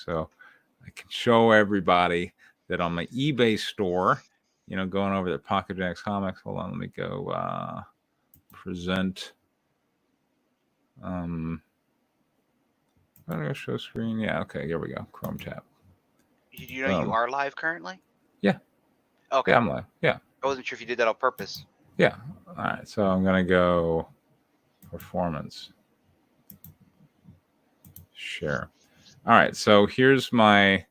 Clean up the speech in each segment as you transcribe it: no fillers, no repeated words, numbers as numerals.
So I can show everybody that on my eBay store, going over to Pocket Jacks Comics. Hold on, let me go present. I'm gonna show screen. Yeah, okay, here we go. Chrome tab. Did you know you are live currently? Yeah. Okay. Yeah, I'm live. Yeah. I wasn't sure if you did that on purpose. Yeah. All right. So I'm gonna go performance. Share. All right. So here's my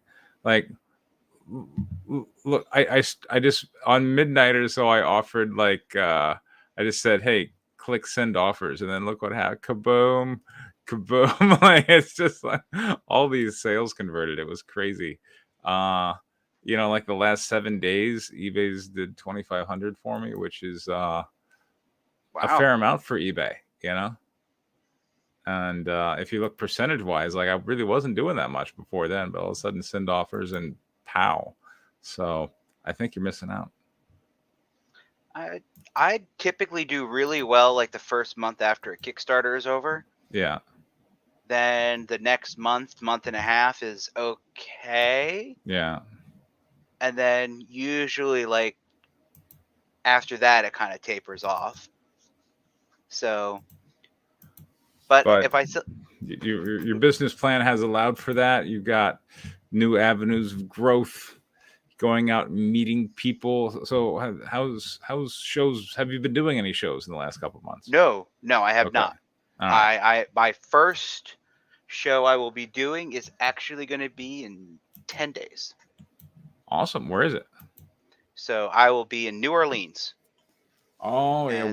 look. I just on Midnight, so I offered I just said, hey, click send offers, and then look what happened. Kaboom. Kaboom. Like it's just like all these sales converted. It was crazy. Like the last 7 days, eBay's did 2,500 for me, which is a fair amount for eBay, And if you look percentage wise, I really wasn't doing that much before then, but all of a sudden send offers and pow. So I think you're missing out. I typically do really well the first month after a Kickstarter is over. Yeah. Then the next month and a half is okay. Yeah. And then usually after that it kind of tapers off. So but if I your business plan has allowed for that. You've got new avenues of growth, going out and meeting people. So how's shows? Have you been doing any shows in the last couple of months? No, I have not. Right. My first show I will be doing is actually going to be in 10 days. Awesome. Where is it? So I will be in New Orleans. Oh yeah,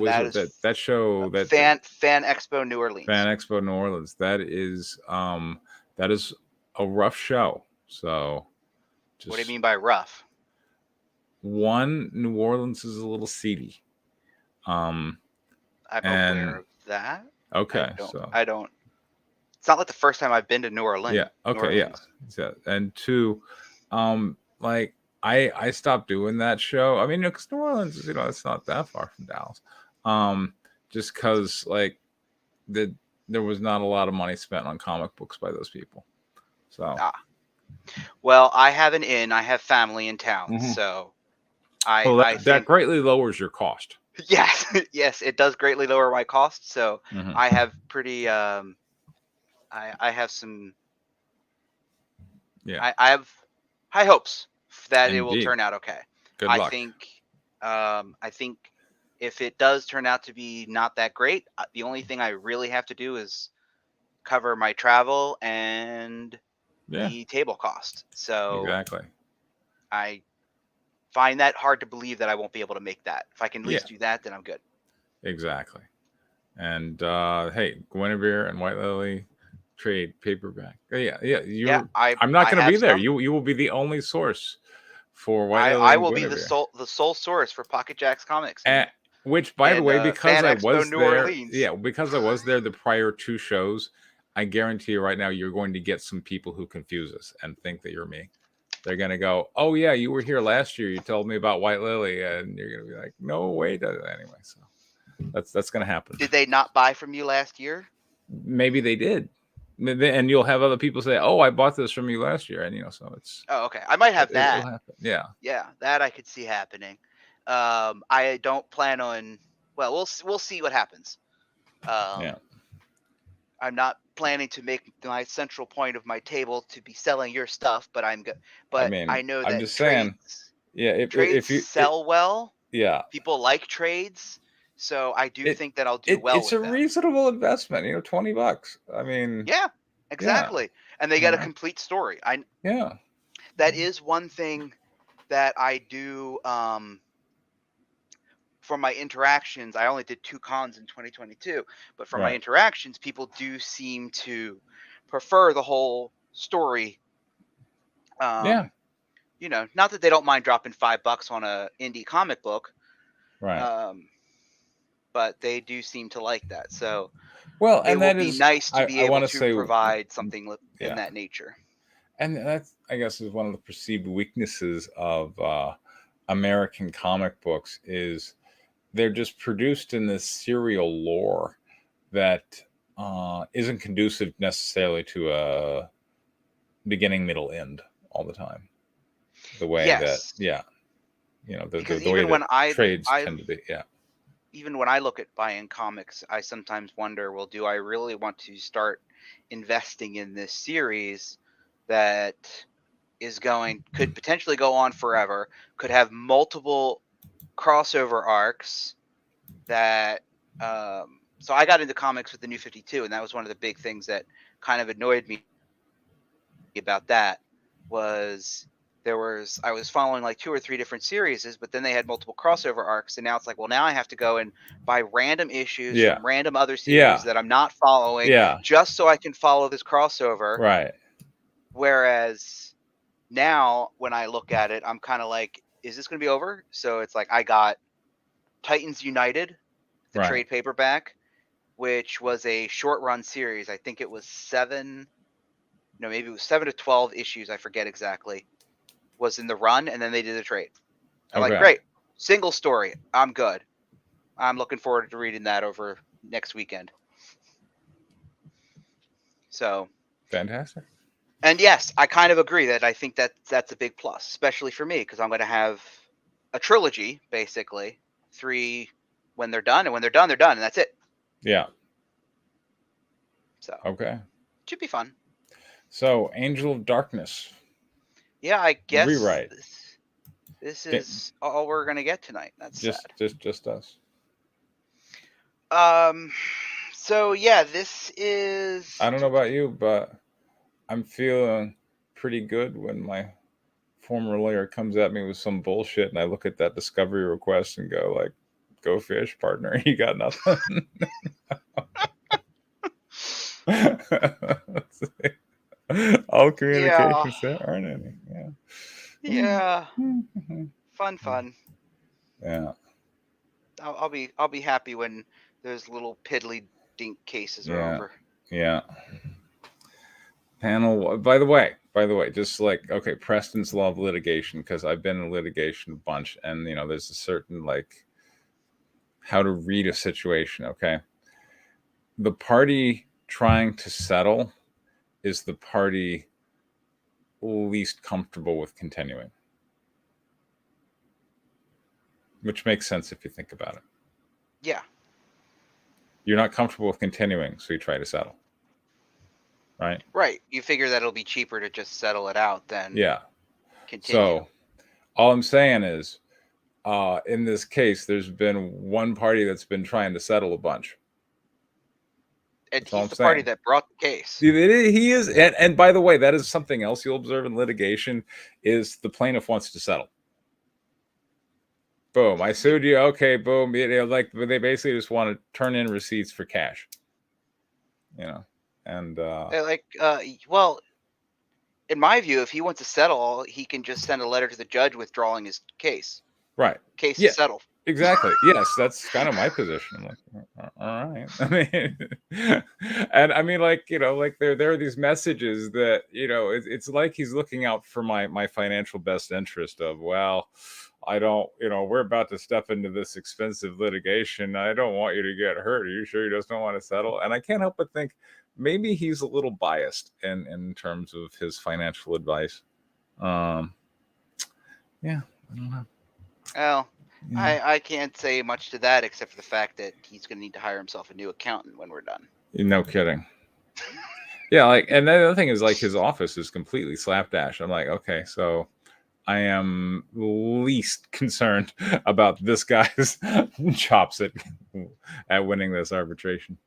that show that Fan Expo New Orleans. Fan Expo New Orleans. That is a rough show. So what do you mean by rough? One, New Orleans is a little seedy. I'm aware of that. Okay, I don't. It's not like the first time I've been to New Orleans. Yeah. Okay. Yeah. And two, I stopped doing that show. I mean, because New Orleans, it's not that far from Dallas. Just because there was not a lot of money spent on comic books by those people. So. Well, I have an inn. I have family in town, so that greatly lowers your cost. Yes, yes, it does greatly lower my cost. So I have pretty. I have some. Yeah. I have high hopes that it will turn out okay. Good luck. I think if it does turn out to be not that great, the only thing I really have to do is cover my travel and the table cost. So exactly. I find that hard to believe that I won't be able to make that. If I can at least do that, then I'm good. Exactly. And hey, Guinevere and White Lily trade paperback. Yeah. I'm not going to be there. You will be the only source for White Lily. I will be the sole source for Pocket Jacks Comics. Which, by the way, because I was there, because I was there the prior two shows, I guarantee you right now, you're going to get some people who confuse us and think that you're me. They're going to go, oh, yeah, you were here last year. You told me about White Lily. And you're going to be like, no, wait. Anyway, so that's going to happen. Did they not buy from you last year? Maybe they did. And you'll have other people say, oh, I bought this from you last year. And, so it's. Oh, okay. I might have that. Yeah. Yeah, that I could see happening. I don't plan on. Well, we'll see what happens. Yeah. I'm not planning to make my central point of my table to be selling your stuff, but I'm good. But I know that I'm just saying, trades sell well. Yeah, people like trades, so I do think that I'll do well. It's a reasonable investment, $20. I mean, yeah, exactly, and they get a complete story. That is one thing that I do. For my interactions, I only did 2 cons in 2022, but for my interactions, people do seem to prefer the whole story. Not that they don't mind dropping $5 on a indie comic book, right? But they do seem to like that. So, well, it will be nice to be able to provide something in that nature. And that's, I guess, is one of the perceived weaknesses of American comic books is. They're just produced in this serial lore that isn't conducive necessarily to beginning, middle, end all the time. The way that, Yes, because the way even that when I trades I tend to be. Yeah. even when I look at buying comics, I sometimes wonder, well, do I really want to start investing in this series that could potentially go on forever, could have multiple crossover arcs that so I got into comics with the New 52, and that was one of the big things that kind of annoyed me about that was I was following like 2 or 3 different series, but then they had multiple crossover arcs, and now it's like, well, now I have to go and buy random issues Yeah. from random other series Yeah. that I'm not following Yeah. just so I can follow this crossover. Right. Whereas now when I look at it, I'm kind of like, is this going to be over? So it's like I got Titans United, the Right. trade paperback, which was a short run series. I think it was maybe it was 7 to 12 issues. I forget exactly. Was in the run, and then they did a trade. I'm like, Okay. great, single story. I'm good. I'm looking forward to reading that over next weekend. So, Fantastic. and yes, I kind of agree that I think that that's a big plus, especially for me, because I'm going to have a trilogy, basically 3 when they're done, and when they're done, and that's it. Yeah. So, Okay. should be fun. So, Angel of Darkness Yeah, I guess rewrite. this is all we're gonna get tonight. That's sad. Just us. So yeah, this is. I don't know about you, but I'm feeling pretty good when my former lawyer comes at me with some bullshit, and I look at that discovery request and go like, "Go fish, partner. You got nothing." All Yeah, communications there aren't any. Yeah. yeah, fun. Yeah. I'll be happy when those little piddly dink cases are Yeah. over. Yeah. Panel. By the way, just like, okay, Preston's law of litigation, because I've been in litigation a bunch, and there's a certain like how to read a situation. Okay, the party trying to settle is the party least comfortable with continuing, which makes sense if you think about it. Yeah, You're not comfortable with continuing, so you try to settle, right? right. You figure that it'll be cheaper to just settle it out than Yeah. continue. So all I'm saying is, in this case, there's been one party that's been trying to settle a bunch. And That's all he's I'm the party saying. that brought the case. He is, and by the way, that is something else you'll observe in litigation: is the plaintiff wants to settle. Boom, I sued you. Okay, boom. Like they basically just want to turn in receipts for cash. And Well, in my view, if he wants to settle, he can just send a letter to the judge withdrawing his case. right, Case yeah, is settled. exactly. Yes, that's kind of my position. I'm like, all right. I mean, and I mean, like like there are these messages that it's like he's looking out for my financial best interest of, well, I don't, we're about to step into this expensive litigation. I don't want you to get hurt. Are you sure you just don't want to settle? And I can't help but think maybe he's a little biased in terms of his financial advice. Um, yeah, I don't know. Well, Yeah. I can't say much to that except for the fact that he's going to need to hire himself a new accountant when we're done. No kidding. Yeah, like, and the other thing is, like, his office is completely slapdash. I'm like, okay, so I am least concerned about this guy's chops at winning this arbitration.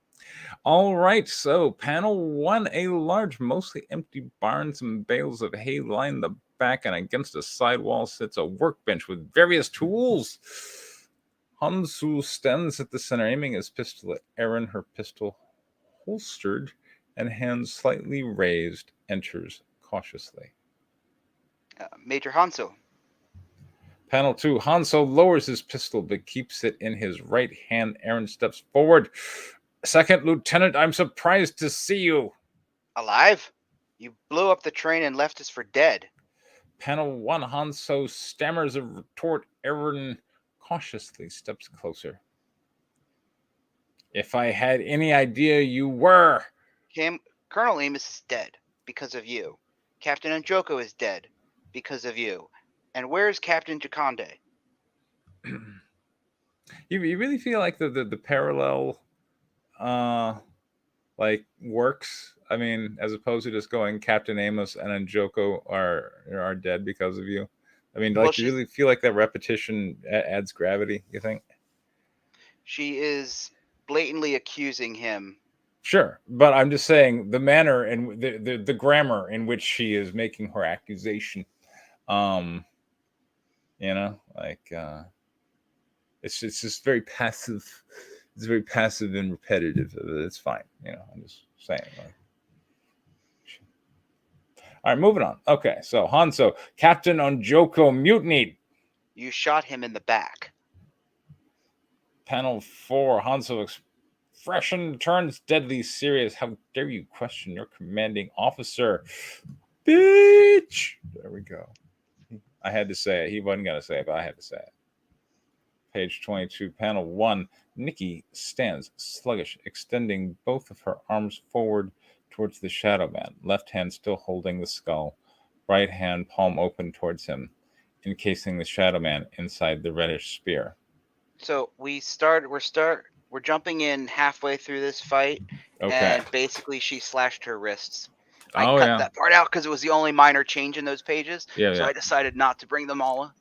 All right, so panel one, a large, mostly empty barn, some bales of hay line the back, and against a side wall sits a workbench with various tools. Hansu stands at the center, aiming his pistol at Erin, her pistol holstered and hands slightly raised, enters cautiously. Major Hanso. Panel 2, Hanso lowers his pistol but keeps it in his right hand. Erin steps forward. Second Lieutenant, I'm surprised to see you. Alive? You blew up the train and left us for dead. Panel 1, Hanso stammers a retort. Erin cautiously steps closer. If I had any idea you were. Colonel Amos is dead because of you. Captain Anjoko is dead because of you. And where's Captain Jakande? You really feel like the parallel like works? I mean, as opposed to just going Captain Amos and Anjoko are dead because of you. I mean, like, you really feel like that repetition adds gravity, you think? She is blatantly accusing him. Sure, but I'm just saying the manner and the grammar in which she is making her accusation. You know, like it's just very passive. It's very passive and repetitive. It's fine. You know, I'm just saying. Like, all right, moving on. Okay, so Hanzo, Captain Onjoko mutinied. You shot him in the back. Panel 4, Hanzo expression turns deadly serious. How dare you question your commanding officer? Bitch! There we go. I had to say it. He wasn't going to say it, but I had to say it. Page 22, panel 1. Nikki stands sluggish, extending both of her arms forward towards the Shadow Man, left hand still holding the skull, right hand palm open towards him, encasing the Shadow Man inside the reddish spear. So we're jumping in halfway through this fight, and basically she slashed her wrists. I cut that part out because it was the only minor change in those pages. I decided not to bring them all.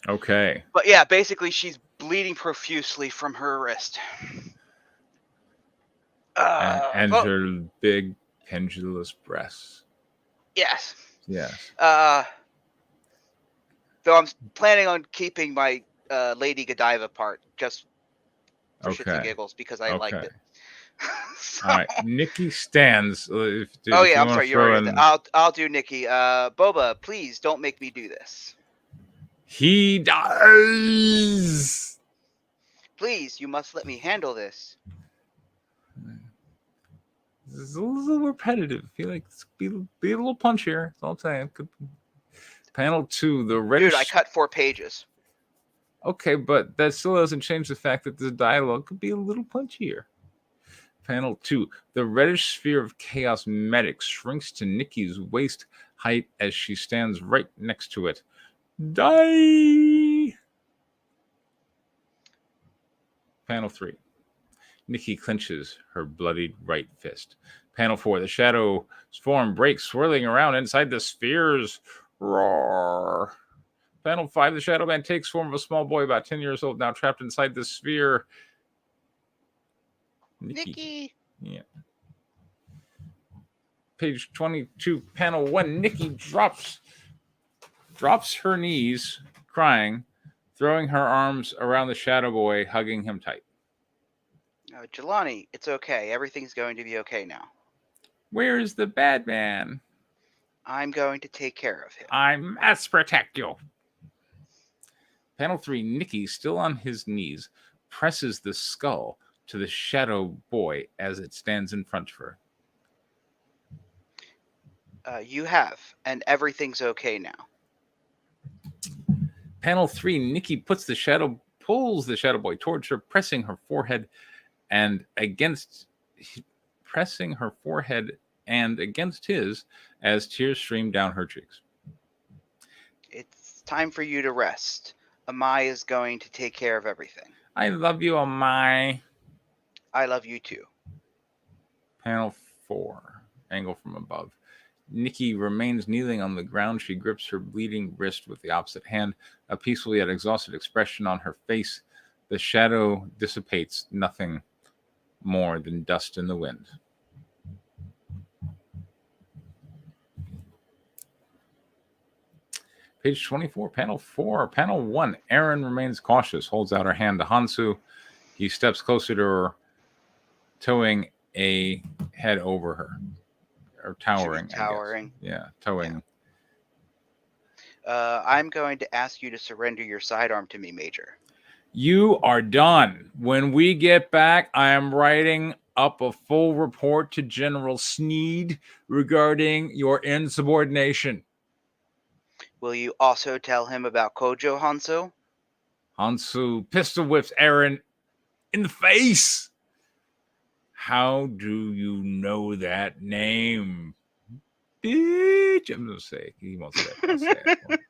Okay. But yeah, basically she's bleeding profusely from her wrist. And her big pendulous breasts. Yes. Yes. Though I'm planning on keeping my Lady Godiva part just for shits and giggles because I liked it. So. All right, Nikki stands. I'm sorry. You already. I'll do Nikki. Boba, please don't make me do this. He does. Please, you must let me handle this. This is a little repetitive. I feel like be a little punchier. That's all I'm saying. Panel 2, the reddish. Dude, I cut 4 pages. Okay, but that still doesn't change the fact that the dialogue could be a little punchier. Panel 2, the reddish sphere of chaos medic shrinks to Nikki's waist height as she stands right next to it. Die! Panel 3, Nikki clenches her bloodied right fist. Panel 4, the shadow's form breaks, swirling around inside the spheres. Roar. Panel 5, the Shadow Man takes form of a small boy about 10 years old, now trapped inside the sphere. Nikki. Yeah. Page 22, panel 1, Nikki drops her knees, crying, throwing her arms around the Shadow Boy, hugging him tight. Jelani, it's okay. Everything's going to be okay now. Where's the bad man? I'm going to take care of him. I must protect you. Panel 3, Nikki, still on his knees, presses the skull to the Shadow Boy as it stands in front of her. You have, and everything's okay now. Panel 3, Nikki pulls the Shadow Boy towards her, pressing her forehead and against his as tears stream down her cheeks. It's time for you to rest. Amai is going to take care of everything. I love you, Amai. I love you too. Panel 4, angle from above. Nikki remains kneeling on the ground. She grips her bleeding wrist with the opposite hand, a peaceful yet exhausted expression on her face. The shadow dissipates, nothing more than dust in the wind. Page 24, panel 4. Panel 1, Aaron remains cautious, holds out her hand to Hansu. He steps closer to her, towing a head over her. Or towering. Towering. Yeah, towing. Yeah. I'm going to ask you to surrender your sidearm to me, Major. You are done. When we get back, I am writing up a full report to General Sneed regarding your insubordination. Will you also tell him about Kojo, Hansu? Hansu pistol whips Aaron in the face. How do you know that name? bitch. I'm gonna say he won't say it. I'll say it.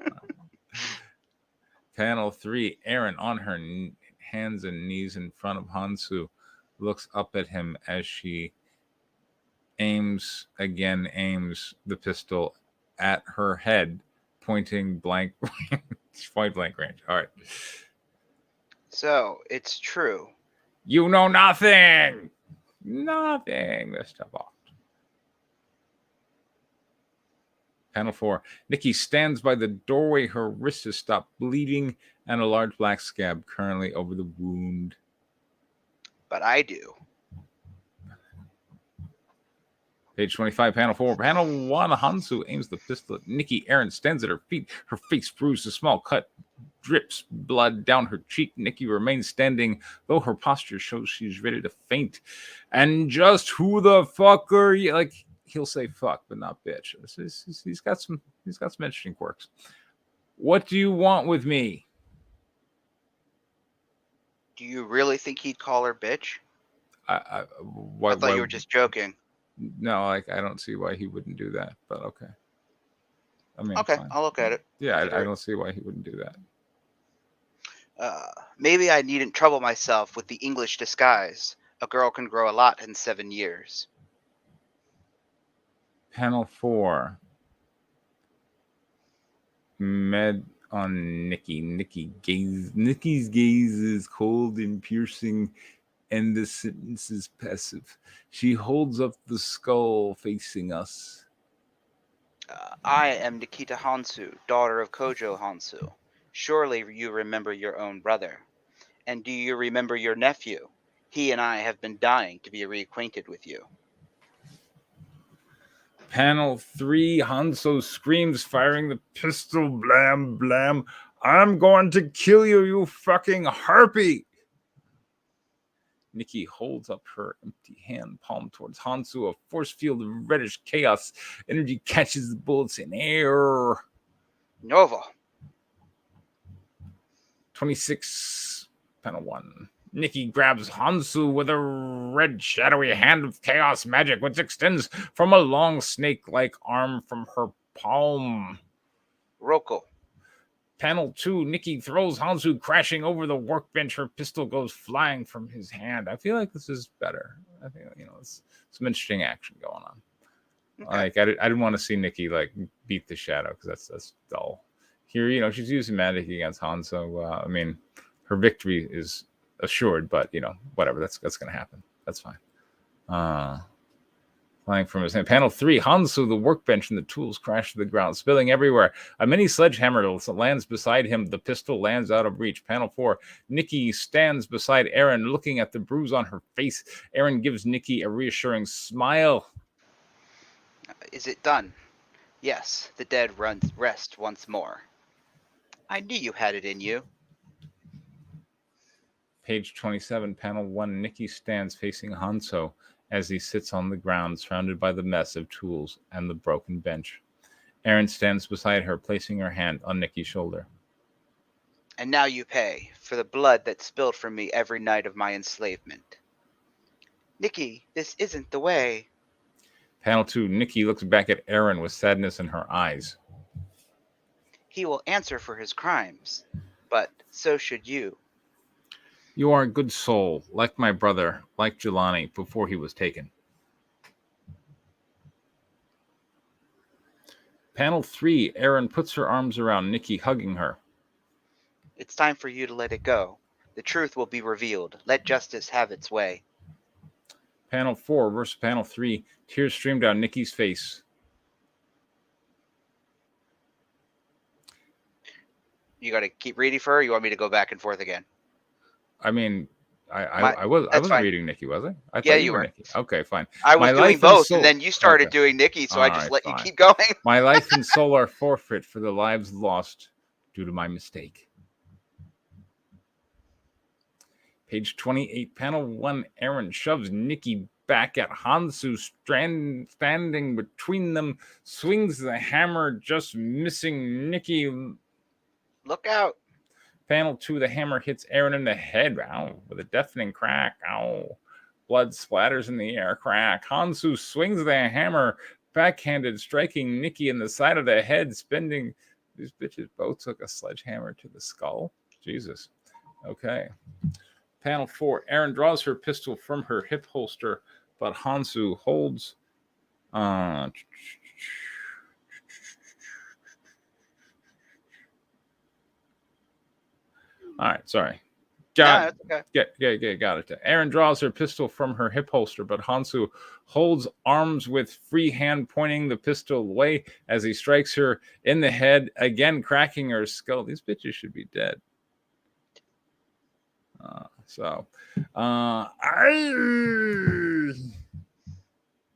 Panel 3. Eren on her hands and knees in front of Hansu looks up at him as she aims the pistol at her head, pointing point blank range. All right. So it's true. You know nothing. Nothing. Let's step off. Panel 4. Nikki stands by the doorway. Her wrist has stopped bleeding, and a large black scab currently over the wound. But I do. Page 25, panel 4. Panel 1. Hansu aims the pistol at Nikki. Eren stands at her feet. Her face bruised. A small cut drips blood down her cheek. Nikki remains standing, though her posture shows she's ready to faint. And just who the fuck are you? Like, he'll say fuck, but not bitch. He's got some interesting quirks. What do you want with me? Do you really think he'd call her bitch? I thought you were just joking. No, like I don't see why he wouldn't do that, but okay. I mean, okay, fine. I'll look at it. Yeah, I don't see why he wouldn't do that. Maybe I needn't trouble myself with the English disguise. A girl can grow a lot in 7 years. Panel 4. Med on Nikki. Nikki's gaze is cold and piercing, and the sentence is passive. She holds up the skull facing us. I am Nikita Hansu, daughter of Kojo Hansu. Surely you remember your own brother. And do you remember your nephew? He and I have been dying to be reacquainted with you. Panel 3. Hanzo screams, firing the pistol. Blam, blam. I'm going to kill you, you fucking harpy. Nikki holds up her empty hand palm towards Hansu. A force field of reddish chaos energy catches the bullets in air. Nova. 26, panel 1. Nikki grabs Hansu with a red shadowy hand of chaos magic, which extends from a long snake-like arm from her palm. Roko. Panel 2. Nikki throws Hansu crashing over the workbench. Her pistol goes flying from his hand. I feel like this is better. I think, it's some interesting action going on. Okay. Like I didn't want to see Nikki like beat the shadow because that's dull. Here, she's using magic against Hanzo. I mean, her victory is assured, but whatever. That's going to happen. That's fine. Flying from his hand. Panel 3. Hansu, the workbench and the tools crash to the ground, spilling everywhere. A mini sledgehammer lands beside him. The pistol lands out of reach. Panel 4. Nikki stands beside Eren, looking at the bruise on her face. Eren gives Nikki a reassuring smile. Is it done? Yes, the dead rest once more. I knew you had it in you. Page 27, panel 1. Nikki stands facing Hanzo as he sits on the ground, surrounded by the mess of tools and the broken bench. Eren stands beside her, placing her hand on Nikki's shoulder. And now you pay for the blood that spilled from me every night of my enslavement. Nikki, this isn't the way. Panel 2. Nikki looks back at Eren with sadness in her eyes. He will answer for his crimes, but so should you. You are a good soul, like my brother, like Jelani, before he was taken. Panel 3. Eren puts her arms around Nikki, hugging her. It's time for you to let it go. The truth will be revealed. Let justice have its way. Panel 4 versus panel 3. Tears stream down Nikki's face. You got to keep reading for her? Or you want me to go back and forth again? I mean, I wasn't reading Nikki, was I? I thought you were. Nikki. Okay, fine. I was doing both, and then you started doing Nikki, so I just let you keep going. My life and soul are forfeit for the lives lost due to my mistake. Page 28, panel 1. Eren shoves Nikki back at Hansu, standing between them, swings the hammer, just missing Nikki. Look out. Panel 2, the hammer hits Eren in the head, with a deafening crack. Blood splatters in the air, crack. Hansu swings the hammer backhanded, striking Nikki in the side of the head, spinning. These bitches both took a sledgehammer to the skull. Jesus. Okay. Panel 4. Aaron draws her pistol from her hip holster, but Hansu holds. All right, sorry. Got it. Aaron draws her pistol from her hip holster, but Hansu holds arms with free hand, pointing the pistol away as he strikes her in the head, again cracking her skull. These bitches should be dead.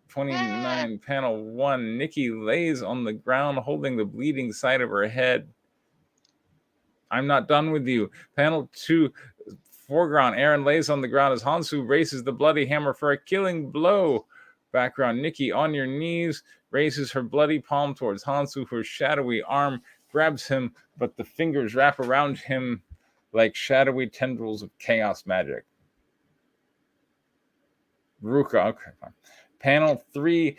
29, panel 1. Nikki lays on the ground, holding the bleeding side of her head. I'm not done with you. Panel 2, foreground. Aaron lays on the ground as Hansu raises the bloody hammer for a killing blow. Background. Nikki on your knees raises her bloody palm towards Hansu. Her shadowy arm grabs him, but the fingers wrap around him like shadowy tendrils of chaos magic. Ruka. Okay, fine. Panel 3.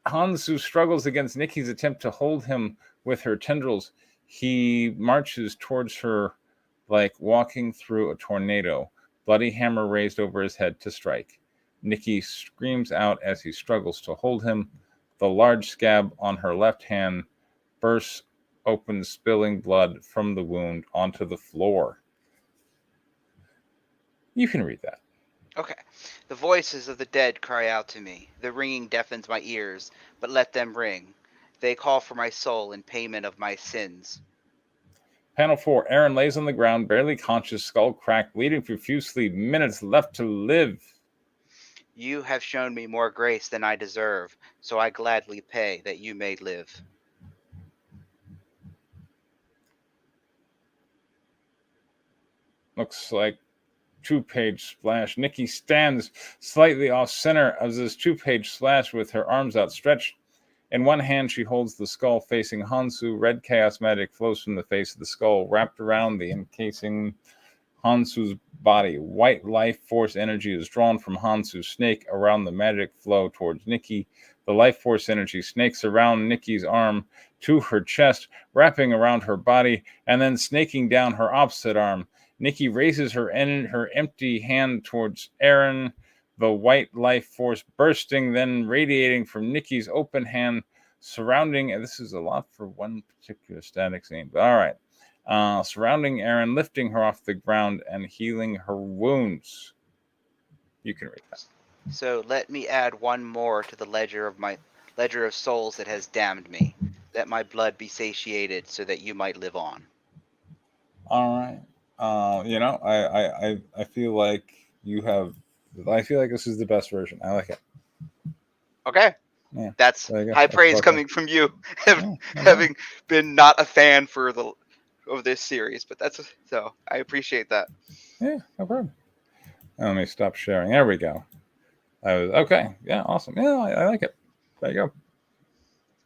Hansu struggles against Nikki's attempt to hold him with her tendrils. He marches towards her like walking through a tornado, bloody hammer raised over his head to strike. Nikki screams out as he struggles to hold him. The large scab on her left hand bursts open, spilling blood from the wound onto the floor. You can read that. Okay. The voices of the dead cry out to me. The ringing deafens my ears, but let them ring. They call for my soul in payment of my sins. Panel 4. Aaron lays on the ground, barely conscious, skull cracked, bleeding profusely, minutes left to live. You have shown me more grace than I deserve, so I gladly pay that you may live. Looks like 2-page splash. Nikki stands slightly off center of this 2-page splash with her arms outstretched. In one hand, she holds the skull facing Hansu. Red chaos magic flows from the face of the skull, wrapped around the encasing Hansu's body. White life force energy is drawn from Hansu's snake around the magic flow towards Nikki. The life force energy snakes around Nikki's arm to her chest, wrapping around her body, and then snaking down her opposite arm. Nikki raises her empty hand towards Aaron, the white life force bursting, then radiating from Nikki's open hand, surrounding, and this is a lot for one particular static scene, but all right. Surrounding Aaron, lifting her off the ground and healing her wounds. You can read that. So let me add one more to the ledger of souls that has damned me. Let my blood be satiated so that you might live on. All right. I feel like you have. I feel like this is the best version. I like it. Okay. Yeah. That's high praise coming from you, having been not a fan of this series, but so I appreciate that. Yeah, no problem. Let me stop sharing. There we go. Okay. Yeah, awesome. Yeah, I like it. There you go.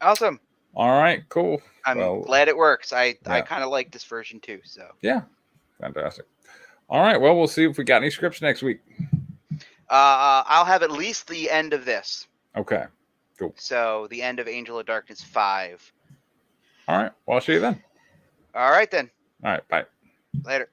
Awesome. All right, cool. I'm glad it works. I kind of like this version too. So yeah, fantastic. All right, well, we'll see if we got any scripts next week. I'll have at least the end of this. Okay, cool. So the end of Angel of Darkness 5. All right, well, I'll see you then. All right then. All right, bye. Later.